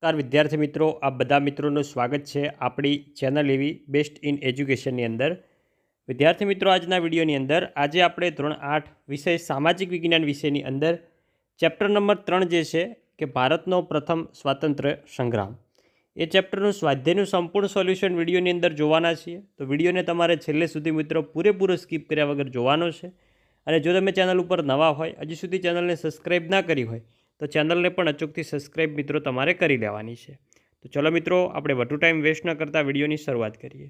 નમસ્કાર વિદ્યાર્થી મિત્રો, આ બધા મિત્રોનું સ્વાગત છે આપણી ચેનલ એવી બેસ્ટ ઇન એજ્યુકેશનની અંદર. વિદ્યાર્થી મિત્રો, આજના વિડીયોની અંદર આજે આપણે ધોરણ 8 વિષય સામાજિક વિજ્ઞાન વિષયની અંદર ચેપ્ટર નંબર 3 જે છે કે ભારતનો પ્રથમ સ્વાતંત્ર્ય સંગ્રામ, એ ચેપ્ટરનું સ્વાધ્યાયનું સંપૂર્ણ સોલ્યુશન વિડીયોની અંદર જોવાના છીએ. તો વિડીયોને તમારે છેલ્લે સુધી મિત્રો પૂરેપૂરો સ્કીપ કર્યા વગર જોવાનો છે. અને જો તમે ચેનલ ઉપર નવા હોય, હજી સુધી ચેનલને સબસ્ક્રાઈબ ના કરી હોય, તો ચેનલને પણ અચૂકથી સબસ્ક્રાઈબ મિત્રો તમારે કરી લેવાની છે. તો ચલો મિત્રો, આપણે વધુ ટાઈમ વેસ્ટ ન કરતા વિડીયોની શરૂઆત કરીએ.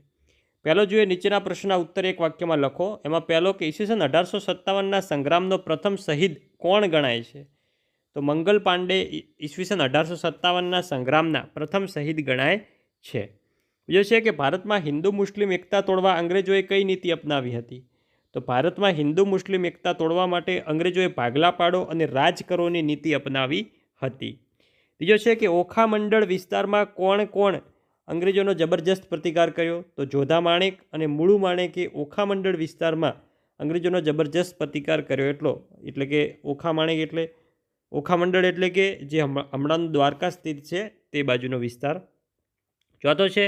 પહેલો જોઈએ, નીચેના પ્રશ્નના ઉત્તર એક વાક્યમાં લખો. એમાં પહેલો કે ઈસવીસન 1857ના સંગ્રામનો પ્રથમ શહીદ કોણ ગણાય છે? તો મંગલ પાંડે ઈસવીસન 1857ના સંગ્રામના પ્રથમ શહીદ ગણાય છે. બીજો છે કે ભારતમાં હિન્દુ મુસ્લિમ એકતા તોડવા અંગ્રેજોએ કઈ નીતિ અપનાવી હતી? તો ભારતમાં હિન્દુ મુસ્લિમ એકતા તોડવા માટે અંગ્રેજોએ ભાગલા પાડો અને રાજ કરોની નીતિ અપનાવી હતી. બીજો છે કે ઓખા મંડળ વિસ્તારમાં કોણ અંગ્રેજોનો જબરજસ્ત પ્રતિકાર કર્યો? તો જોધા માણેક અને મુળુ માણેકે ઓખા મંડળ વિસ્તારમાં અંગ્રેજોનો જબરજસ્ત પ્રતિકાર કર્યો. એટલે કે ઓખા માણેક એટલે ઓખા મંડળ એટલે કે જે હમણાંનું દ્વારકા સ્થિત છે તે બાજુનો વિસ્તાર. ચોથો છે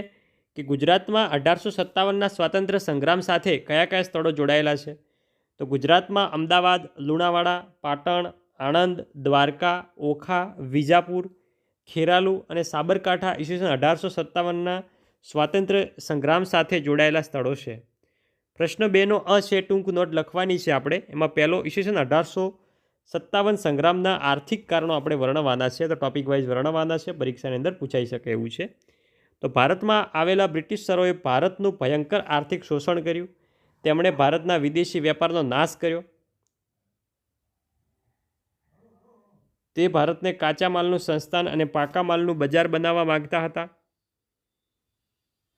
કે ગુજરાતમાં 1857ના સ્વાતંત્ર્ય સંગ્રામ સાથે કયા સ્થળો જોડાયેલા છે? તો ગુજરાતમાં અમદાવાદ, લુણાવાડા, પાટણ, આણંદ, દ્વારકા, ઓખા, વિજાપુર, ખેરાલુ અને સાબરકાંઠા ઈસવીસન 1857ના સ્વાતંત્ર્ય સંગ્રામ સાથે જોડાયેલા સ્થળો છે. પ્રશ્ન 2નો છે, ટૂંક નોટ લખવાની છે આપણે. એમાં પહેલો, ઈસવીસન 1857 સંગ્રામના આર્થિક કારણો આપણે વર્ણવાના છે. તો ટોપિક વાઇઝ વર્ણવાના છે, પરીક્ષાની અંદર પૂછાઈ શકે એવું છે. તો ભારતમાં આવેલા બ્રિટિશરોએ ભારતનું ભયંકર આર્થિક શોષણ કર્યું. તેમણે ભારતના વિદેશી વેપારનો નાશ કર્યો. તે ભારતને કાચા માલનું સંસ્થાન અને પાકા માલનું બજાર બનાવવા માંગતા હતા.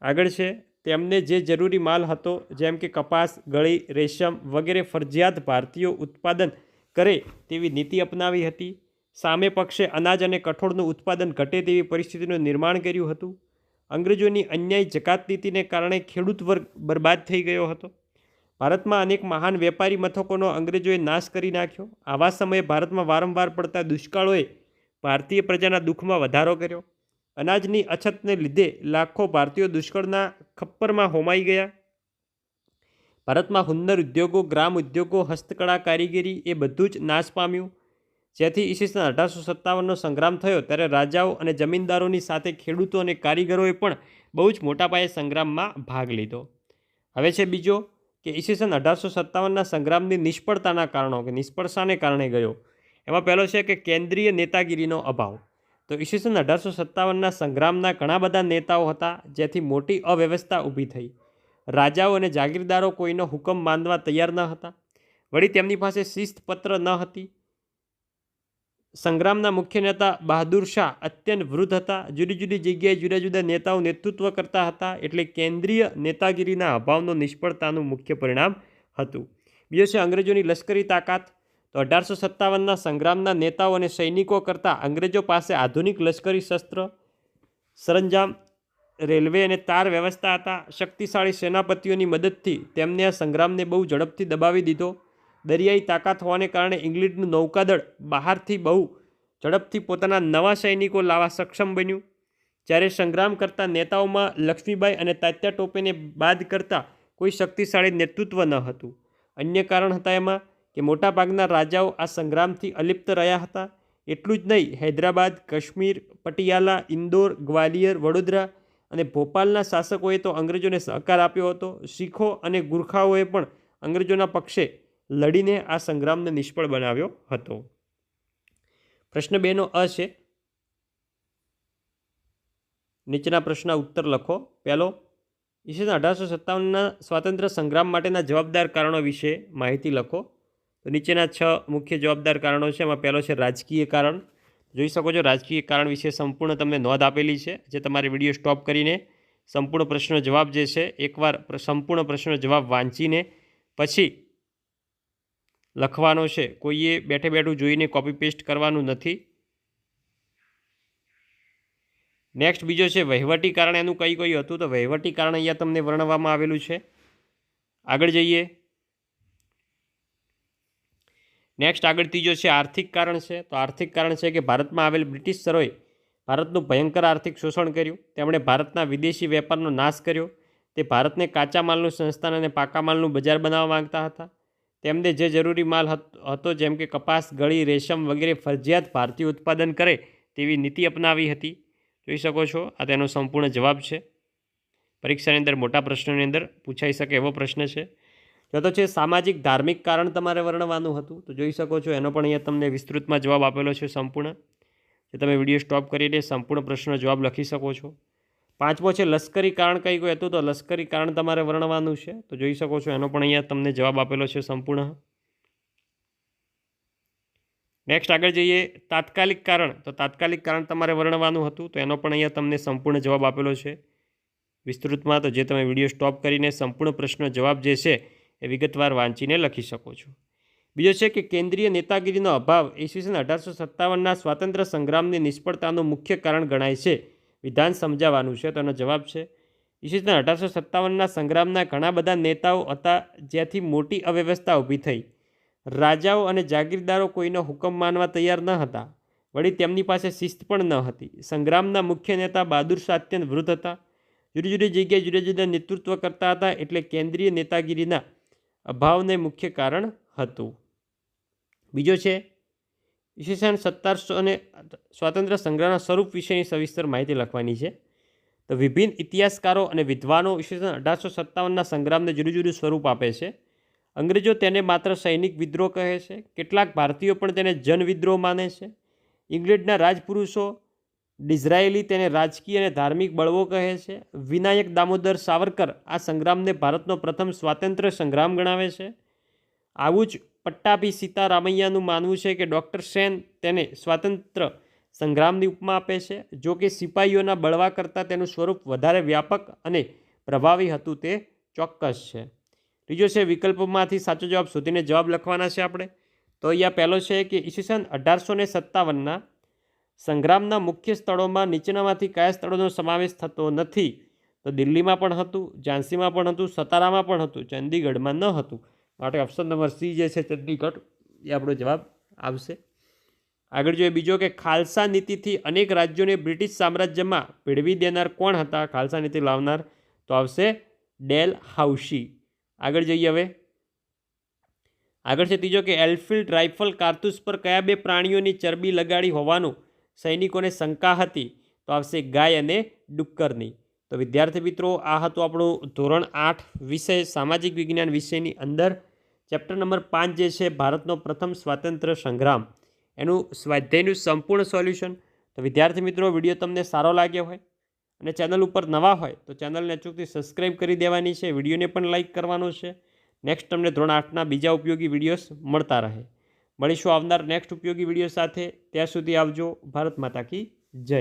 આગળ છે, તેમને જે જરૂરી માલ હતો, જેમ કે કપાસ, ગળી, રેશમ વગેરે ફરજિયાત ભારતીયો ઉત્પાદન કરે તેવી નીતિ અપનાવી હતી. સામે પક્ષે અનાજ અને કઠોળનું ઉત્પાદન ઘટે તેવી પરિસ્થિતિનું નિર્માણ કર્યું હતું. અંગ્રેજોની અન્યાયી જકાત નીતિને કારણે ખેડૂત વર્ગ બરબાદ થઈ ગયો હતો. ભારતમાં અનેક મહાન વેપારી મથકોનો અંગ્રેજોએ નાશ કરી નાખ્યો. આવા સમયે ભારતમાં વારંવાર પડતા દુષ્કાળોએ ભારતીય પ્રજાના દુઃખમાં વધારો કર્યો. અનાજની અછતને લીધે લાખો ભારતીયો દુષ્કાળના ખપ્પરમાં હોમાઈ ગયા. ભારતમાં હુન્નર ઉદ્યોગો, ગ્રામ ઉદ્યોગો, હસ્તકળા, કારીગરી એ બધું જ નાશ પામ્યું. જેથી ઈસવીસન 1857નો સંગ્રામ થયો ત્યારે રાજાઓ અને જમીનદારોની સાથે ખેડૂતો અને કારીગરોએ પણ બહુ જ મોટા પાયે સંગ્રામમાં ભાગ લીધો. હવે છે બીજો કે ઈસવીસન 1857ના સંગ્રામની નિષ્ફળતાના કારણો, કે નિષ્ફળતાને કારણે ગયો. એમાં પહેલો છે કે કેન્દ્રીય નેતાગીરીનો અભાવ. તો ઈસવીસન 1857ના સંગ્રામના ઘણા બધા નેતાઓ હતા, જેથી મોટી અવ્યવસ્થા ઊભી થઈ. રાજાઓ અને જાગીરદારો કોઈનો હુકમ માનવા તૈયાર ન હતા. વળી તેમની પાસે શિસ્તપત્ર ન હતી. સંગ્રામના મુખ્ય નેતા બહાદુર શાહ અત્યંત વૃદ્ધ હતા. જુદી જુદી જગ્યાએ જુદા જુદા નેતાઓ નેતૃત્વ કરતા હતા. એટલે કેન્દ્રીય નેતાગીરીના અભાવનો નિષ્ફળતાનું મુખ્ય પરિણામ હતું. બીજો છે અંગ્રેજોની લશ્કરી તાકાત. તો 1857ના સંગ્રામના નેતાઓ અને સૈનિકો કરતાં અંગ્રેજો પાસે આધુનિક લશ્કરી શસ્ત્ર સરંજામ, રેલવે અને તાર વ્યવસ્થા હતા. શક્તિશાળી સેનાપતિઓની મદદથી તેમને આ સંગ્રામને બહુ ઝડપથી દબાવી દીધો. દરિયાઈ તાકાત હોવાને કારણે ઇંગ્લેન્ડનું નૌકાદળ બહારથી બહુ ઝડપથી પોતાના નવા સૈનિકો લાવવા સક્ષમ બન્યું. જ્યારે સંગ્રામ કરતા નેતાઓમાં લક્ષ્મીબાઈ અને તાત્યા ટોપેને બાદ કરતા કોઈ શક્તિશાળી નેતૃત્વ ન હતું. અન્ય કારણ હતા એમાં કે મોટાભાગના રાજાઓ આ સંગ્રામથી અલિપ્ત રહ્યા હતા. એટલું જ નહીં, હૈદરાબાદ, કાશ્મીર, પટિયાલા, ઇન્દોર, ગ્વાલિયર, વડોદરા અને ભોપાલના શાસકોએ તો અંગ્રેજોને સહકાર આપ્યો હતો. શીખો અને ગુરખાઓએ પણ અંગ્રેજોના પક્ષે લડીને આ સંગ્રામને નિષ્ફળ બનાવ્યો હતો. પ્રશ્ન 2નો છે, નીચેના પ્રશ્નના ઉત્તર લખો. પહેલો, ઈસવીસન 1857ના સ્વાતંત્ર્ય સંગ્રામ માટેના જવાબદાર કારણો વિશે માહિતી લખો. તો નીચેના 6 મુખ્ય જવાબદાર કારણો છે. એમાં પહેલો છે રાજકીય કારણ. જોઈ શકો છો, રાજકીય કારણ વિશે સંપૂર્ણ તમને નોંધ આપેલી છે, જે તમારે વિડીયો સ્ટોપ કરીને સંપૂર્ણ પ્રશ્નનો જવાબ જે છે એકવાર સંપૂર્ણ પ્રશ્નનો જવાબ વાંચીને પછી લખવાનો છે. કોઈએ બેઠે બેઠું જોઈને કોપી પેસ્ટ કરવાનું નથી. નેક્સ્ટ બીજો છે વહીવટી કારણ. એનું કઈ હતું? તો વહીવટી કારણ અહીંયા તમને વર્ણવવામાં આવેલું છે. આગળ જઈએ. નેક્સ્ટ આગળ ત્રીજો છે આર્થિક કારણ છે. તો આર્થિક કારણ છે કે ભારતમાં આવેલ બ્રિટિશ સરોએ ભારતનું ભયંકર આર્થિક શોષણ કર્યું, તેમણે ભારતના વિદેશી વેપારનો નાશ કર્યો, તે ભારતને કાચા માલનું સંસ્થાન અને પાકા માલનું બજાર બનાવવા માંગતા હતા. તેમને જે જરૂરી માલ હતો જેમ કે કપાસ, ગળી, રેશમ વગેરે ફરજિયાત ભારતીય ઉત્પાદન કરે તેવી નીતિ અપનાવી હતી. જોઈ શકો છો આ તેનો સંપૂર્ણ જવાબ છે. પરીક્ષાની અંદર મોટા પ્રશ્નોની અંદર પૂછાઈ શકે એવો પ્રશ્ન છે. ચોથો છે સામાજિક ધાર્મિક કારણ તમારે વર્ણવાનું હતું. તો જોઈ શકો છો એનો પણ અહીંયા તમને વિસ્તૃતમાં જવાબ આપેલો છે સંપૂર્ણ. જે તમે વિડીયો સ્ટોપ કરીને સંપૂર્ણ પ્રશ્નનો જવાબ લખી શકો છો. પાંચમો છે લશ્કરી કારણ કઈ કોઈ હતું, તો લશ્કરી કારણ તમારે વર્ણવાનું છે. તો જોઈ શકો છો એનો પણ અહીંયા તમને જવાબ આપેલો છે સંપૂર્ણ. નેક્સ્ટ આગળ જઈએ તાત્કાલિક કારણ. તો તાત્કાલિક કારણ તમારે વર્ણવાનું હતું. તો એનો પણ અહીંયા તમને સંપૂર્ણ જવાબ આપેલો છે વિસ્તૃતમાં. તો જે તમે વિડીયો સ્ટોપ કરીને સંપૂર્ણ પ્રશ્નનો જવાબ જે છે એ વિગતવાર વાંચીને લખી શકો છો. બીજો છે કે કેન્દ્રીય નેતાગીરીનો અભાવ ઈસવીસન 1857ના સ્વાતંત્ર્ય સંગ્રામની નિષ્ફળતાનું મુખ્ય કારણ ગણાય છે. વિધાન સમજાવવાનું છે. તો એનો જવાબ છે ઈસવીસન 1857ના સંગ્રામના ઘણા બધા નેતાઓ હતા જ્યાંથી મોટી અવ્યવસ્થા ઊભી થઈ. રાજાઓ અને જાગીરદારો કોઈનો હુકમ માનવા તૈયાર ન હતા. વળી તેમની પાસે શિસ્ત પણ ન હતી. સંગ્રામના મુખ્ય નેતા બહાદુર શાહ અત્યંત વૃદ્ધ હતા. જુદી જુદી જગ્યાએ જુદા જુદા નેતૃત્વ કરતા હતા. એટલે કેન્દ્રીય નેતાગીરીના અભાવને મુખ્ય કારણ હતું. બીજો છે ઈસવીસન 1700 અને સ્વાતંત્ર્ય સંગ્રામના સ્વરૂપ વિશેની સવિસ્તર માહિતી લખવાની છે. તો વિભિન્ન ઇતિહાસકારો અને વિદ્વાનો ઈસવીસન 1857ના સંગ્રામને જુદું જુદું સ્વરૂપ આપે છે. અંગ્રેજો તેને માત્ર સૈનિક વિદ્રોહ કહે છે. કેટલાક ભારતીયો પણ તેને જન વિદ્રોહ માને છે. ઇંગ્લેન્ડના રાજપુરુષો ડિઝરાયેલી તેને રાજકીય અને ધાર્મિક બળવો કહે છે. વિનાયક દામોદર સાવરકર આ સંગ્રામને ભારતનો પ્રથમ સ્વાતંત્ર્ય સંગ્રામ ગણાવે છે. આવું જ પટ્ટાભી સીતારામૈયાનું માનવું છે કે ડૉક્ટર સેન તેને સ્વાતંત્ર્ય સંગ્રામની ઉપમા આપે છે. જો કે સિપાહીઓના બળવા કરતાં તેનું સ્વરૂપ વધારે વ્યાપક અને પ્રભાવી હતું તે ચોક્કસ છે. ત્રીજો છે વિકલ્પોમાંથી સાચો જવાબ શોધીને જવાબ લખવાના છે આપણે. તો અહીંયા પહેલો છે કે ઈસવીસન 1857ના સંગ્રામના મુખ્ય સ્થળોમાં નીચેનામાંથી કયા સ્થળોનો સમાવેશ થતો નથી? તો દિલ્હીમાં પણ હતું, ઝાંસીમાં પણ હતું, સતારામાં પણ હતું, ચંદીગઢમાં ન હતું. માટે ઓપ્શન નંબર સી જે છે ચંદીગઢ એ આપણો જવાબ આવશે. આગળ જોઈએ બીજો કે ખાલસા નીતિથી અનેક રાજ્યોને બ્રિટિશ સામ્રાજ્યમાં ભેળવી દેનાર કોણ હતા? ખાલસા નીતિ લાવનાર તો આવશે ડેલ હાઉસી. આગળ જઈએ હવે. આગળ છે ત્રીજો કે એલફિલ્ડ રાઇફલ કારતૂસ પર કયા બે પ્રાણીઓની ચરબી લગાડી હોવાનું સૈનિકોને શંકા હતી? તો આવશે ગાય અને ડુક્કરની. તો વિદ્યાર્થી મિત્રો આ હતું આપણું ધોરણ 8 વિષય સામાજિક વિજ્ઞાન વિષયની અંદર ચેપ્ટર નંબર 5 જે છે ભારતનો પ્રથમ સ્વાતંત્ર્ય સંગ્રામ એનું સ્વાધ્યાયનું સંપૂર્ણ સોલ્યુશન. તો વિદ્યાર્થી મિત્રો વિડીયો તમને સારો લાગ્યો હોય અને ચેનલ ઉપર નવા હોય તો ચેનલને અચૂકથી સબસ્ક્રાઈબ કરી દેવાની છે. વિડીયોને પણ લાઇક કરવાનો છે. નેક્સ્ટ તમને ધોરણ 8ના બીજા ઉપયોગી વિડીયોઝ મળતા રહે. મળીશું આવનાર નેક્સ્ટ ઉપયોગી વિડીયો સાથે. ત્યાં સુધી આવજો. ભારત માતા કી જય.